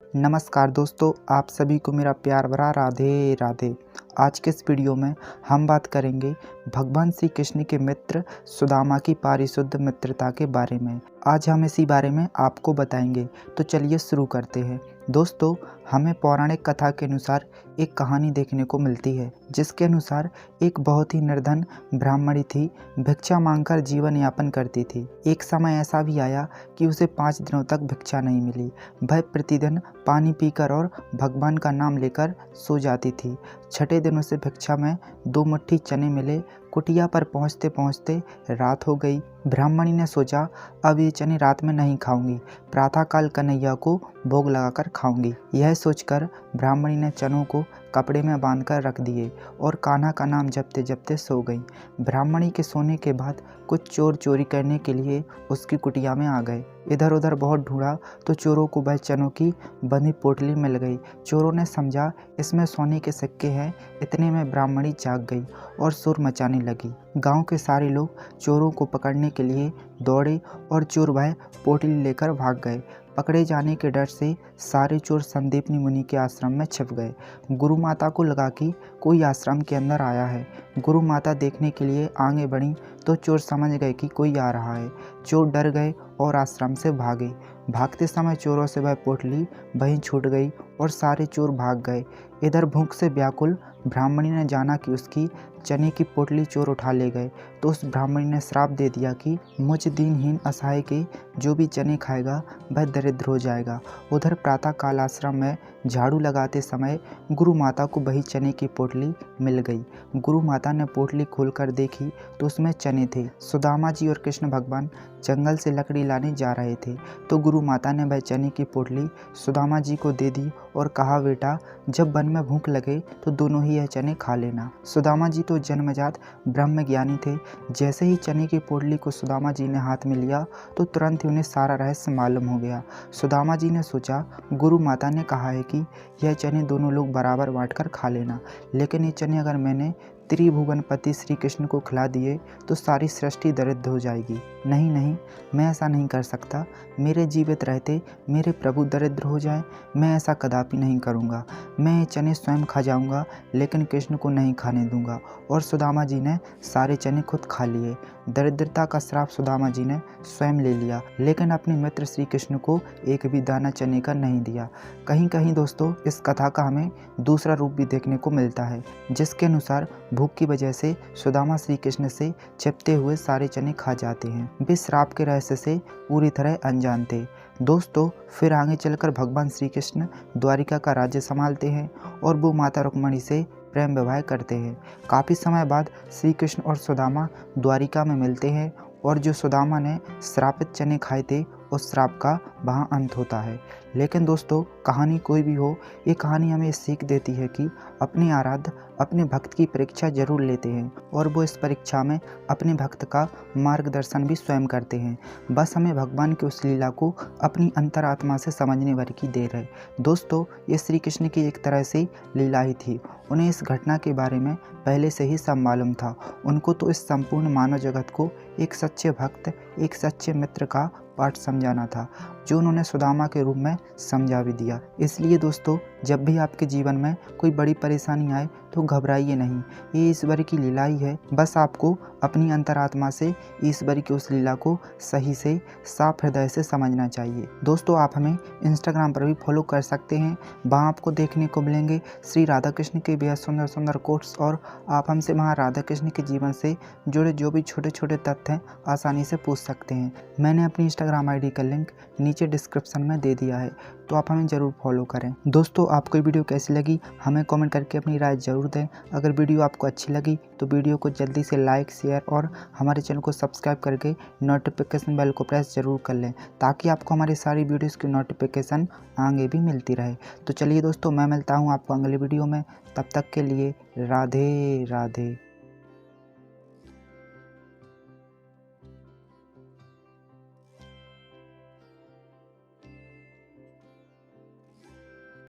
नमस्कार दोस्तों, आप सभी को मेरा प्यार भरा राधे राधे। आज के इस वीडियो में हम बात करेंगे भगवान श्री कृष्ण के मित्र सुदामा की पारिशुद्ध मित्रता के बारे में। आज हम इसी बारे में आपको बताएंगे, तो चलिए शुरू करते हैं। दोस्तों, हमें पौराणिक कथा के अनुसार एक कहानी देखने को मिलती है, जिसके अनुसार एक बहुत ही निर्धन ब्राह्मणी थी, भिक्षा मांगकर जीवन यापन करती थी। एक समय ऐसा भी आया कि उसे 5 दिनों तक भिक्षा नहीं मिली। वह प्रतिदिन पानी पीकर और भगवान का नाम लेकर सो जाती थी। छठे दिन उसे भिक्षा में 2 मुट्ठी चने मिले। कुटिया पर पहुँचते पहुँचते रात हो गई। ब्राह्मणी ने सोचा, अब ये चने रात में नहीं खाऊंगी, प्रातःकाल कन्हैया को भोग लगाकर खाऊंगी। यह सोचकर ब्राह्मणी ने चनों को कपड़े में बांधकर रख दिए और कान्हा का नाम जपते जपते सो गई। ब्राह्मणी के सोने के बाद कुछ चोर चोरी करने के लिए उसकी कुटिया में आ गए। इधर उधर बहुत ढूंढा तो चोरों को वह चनों की बंधी पोटली मिल गई। चोरों ने समझा इसमें सोने के सिक्के हैं। इतने में ब्राह्मणी जाग गई और शोर मचाने लगी। गांव के सारे लोग चोरों को पकड़ने के लिए दौड़े और चोर वह पोटली लेकर भाग गए। पकड़े जाने के डर से सारे चोर संदीपनी मुनि के आश्रम में छिप गए। गुरु माता को लगा कि कोई आश्रम के अंदर आया है। गुरु माता देखने के लिए आगे बढ़ी तो चोर समझ गए कि कोई आ रहा है। चोर डर गए और आश्रम से भागे। भागते समय चोरों से वह पोटली वहीं छूट गई और सारे चोर भाग गए। इधर भूख से व्याकुल ब्राह्मणी ने जाना कि उसकी चने की पोटली चोर उठा ले गए, तो उस ब्राह्मणी ने श्राप दे दिया कि मुझ दीनहीन असहाय के जो भी चने खाएगा वह दरिद्र हो जाएगा। उधर प्रातःकाल आश्रम में झाड़ू लगाते समय गुरु माता को वही चने की पोटली मिल गई। गुरु माता ने पोटली खोलकर देखी तो उसमें चने थे। सुदामा जी और कृष्ण भगवान जंगल से लकड़ी लाने जा रहे थे, तो गुरु माता ने वह चने की पोटली सुदामा जी को दे दी और कहा, बेटा जब वन में भूख लगे तो दोनों ही यह चने खा लेना। सुदामा जी तो जन्मजात ब्रह्म ज्ञानी थे। जैसे ही चने की पोटली को सुदामा जी ने हाथ में लिया तो तुरंत ही उन्हें सारा रहस्य मालूम हो गया। सुदामा जी ने सोचा, गुरु माता ने कहा है कि यह चने दोनों लोग बराबर बांटकर खा लेना, लेकिन ये चने अगर मैंने त्रिभुवनपति श्री कृष्ण को खिला दिए तो सारी सृष्टि दरिद्र हो जाएगी। नहीं नहीं, मैं ऐसा नहीं कर सकता। मेरे जीवित रहते मेरे प्रभु दरिद्र हो जाए, मैं ऐसा कदापि नहीं करूँगा। मैं ये चने स्वयं खा जाऊँगा, लेकिन कृष्ण को नहीं खाने दूंगा। और सुदामा जी ने सारे चने खुद खा लिए। दरिद्रता का श्राप सुदामा जी ने स्वयं ले लिया, लेकिन अपने मित्र श्री कृष्ण को एक भी दाना चने का नहीं दिया। कहीं कहीं दोस्तों, इस कथा का हमें दूसरा रूप भी देखने को मिलता है, जिसके अनुसार भूख की वजह से सुदामा श्री कृष्ण से छिपते हुए सारे चने खा जाते हैं। वे श्राप के रहस्य से पूरी तरह अनजान थे। दोस्तों, फिर आगे चलकर भगवान श्री कृष्ण द्वारिका का राज्य संभालते हैं और वो माता रुक्मणी से प्रेम विवाह करते हैं। काफ़ी समय बाद श्री कृष्ण और सुदामा द्वारिका में मिलते हैं और जो सुदामा ने श्रापित चने खाए थे, उस श्राप का वहाँ अंत होता है। लेकिन दोस्तों, कहानी कोई भी हो, ये कहानी हमें सीख देती है कि अपने आराध्य अपने भक्त की परीक्षा जरूर लेते हैं और वो इस परीक्षा में अपने भक्त का मार्गदर्शन भी स्वयं करते हैं। बस हमें भगवान की उस लीला को अपनी अंतरात्मा से समझने भर की देर है। दोस्तों, ये श्री कृष्ण की एक तरह से लीला ही थी। उन्हें इस घटना के बारे में पहले से ही सब मालूम था। उनको तो इस संपूर्ण मानव जगत को एक सच्चे भक्त, एक सच्चे मित्र का पाठ समझाना था, जो उन्होंने सुदामा के रूप में समझा भी दिया। इसलिए दोस्तों, जब भी आपके जीवन में कोई बड़ी परेशानी आए तो घबराइए नहीं। ये ईश्वर की लीला ही है। बस आपको अपनी अंतरात्मा से ईश्वर की उस लीला को सही से साफ हृदय से समझना चाहिए। दोस्तों, आप हमें इंस्टाग्राम पर भी फॉलो कर सकते हैं। वहाँ आपको देखने को मिलेंगे श्री राधा कृष्ण के बेहद सुंदर सुंदर कोट्स, और आप हमसे वहाँ राधा कृष्ण के जीवन से जुड़े जो भी छोटे छोटे तथ्य हैं आसानी से पूछ सकते हैं। मैंने अपनी इंस्टाग्राम आईडी का लिंक नीचे डिस्क्रिप्शन में दे दिया है, तो आप हमें ज़रूर फॉलो करें। दोस्तों, आपको वीडियो कैसी लगी हमें कमेंट करके अपनी राय ज़रूर दें। अगर वीडियो आपको अच्छी लगी तो वीडियो को जल्दी से लाइक, शेयर और हमारे चैनल को सब्सक्राइब करके नोटिफिकेशन बेल को प्रेस ज़रूर कर लें, ताकि आपको हमारी सारी वीडियोज़ की नोटिफिकेशन आगे भी मिलती रहे। तो चलिए दोस्तों, मैं मिलता हूँ आपको अगले वीडियो में। तब तक के लिए राधे राधे।